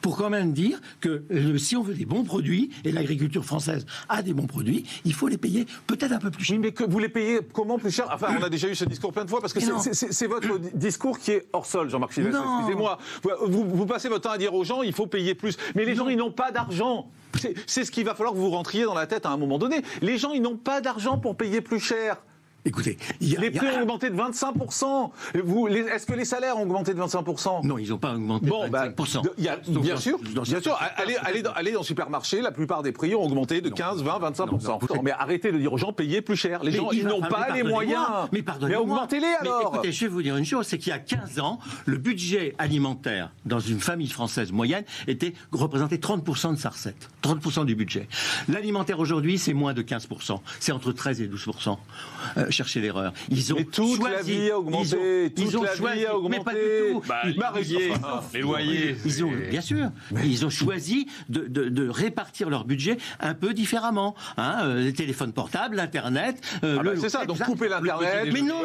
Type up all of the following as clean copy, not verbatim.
pour quand même dire que si on veut des bons produits, et l'agriculture française a des bons produits, il faut les payer peut-être un peu plus cher. Oui, mais que vous les payez comment plus cher? Enfin, on a déjà eu ce discours plein de fois, parce que c'est votre discours qui est hors sol, Jean-Marc Sylvestre. Excusez-moi. Vous passez votre temps à dire aux gens, il faut payer plus. Mais les gens, ils n'ont pas d'argent. C'est ce qu'il va falloir que vous rentriez dans la tête à un moment donné. Les gens, ils n'ont pas d'argent pour payer plus cher. Écoutez, les prix ont augmenté de 25%. Est-ce que les salaires ont augmenté de 25%? Non, ils n'ont pas augmenté de 25%. Bien sûr. Allez dans le supermarché, la plupart des prix ont augmenté de 15, 20, 25%. Mais arrêtez de dire aux gens, payez plus cher. Les gens, ils n'ont pas les moyens. Mais augmentez-les alors. Écoutez, je vais vous dire une chose, c'est qu'il y a 15 ans, le budget alimentaire dans une famille française moyenne représentait 30% de sa recette. 30% du budget. L'alimentaire aujourd'hui, c'est moins de 15%. C'est entre 13 et 12%. Chercher l'erreur. Ils ont toute choisi, la vie a augmenté. Ils ont choisi, mais pas du tout. Les loyers. Bien sûr. Ils ont choisi de répartir leur budget un peu différemment. Les téléphones portables, l'Internet. C'est ça. Donc coupez l'Internet. Mais non,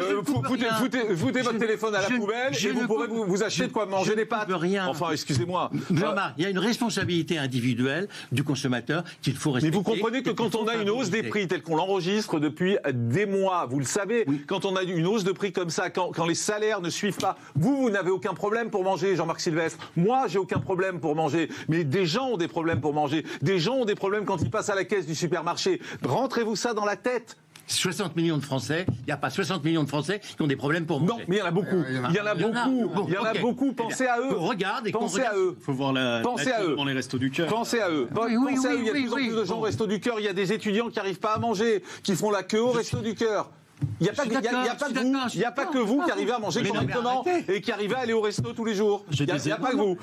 foutez votre téléphone à la poubelle et vous pourrez vous acheter de quoi manger des pâtes. Enfin, excusez-moi. Jean-Marc, il y a une responsabilité individuelle du consommateur qu'il faut respecter. Mais vous comprenez que quand on a une hausse des prix telle qu'on l'enregistre depuis des mois, vous le savez, quand on a une hausse de prix comme ça, quand les salaires ne suivent pas, vous n'avez aucun problème pour manger, Jean-Marc Sylvestre. Moi, j'ai aucun problème pour manger. Mais des gens ont des problèmes pour manger. Des gens ont des problèmes quand ils passent à la caisse du supermarché. Rentrez-vous ça dans la tête. 60 millions de Français, il n'y a pas 60 millions de Français qui ont des problèmes pour manger. Non, mais il y en a beaucoup. Il y en a beaucoup. Pensez à eux. Pensez à eux. Il faut voir dans les restos du cœur. Pensez à eux. Pensez à eux. Il y a de plus en plus de gens au resto du cœur. Il y a des étudiants qui n'arrivent pas à manger, qui font la queue au resto du cœur. Il n'y a pas que vous qui arrivez à manger correctement et qui arrivez à aller au resto tous les jours. Il n'y a pas que vous.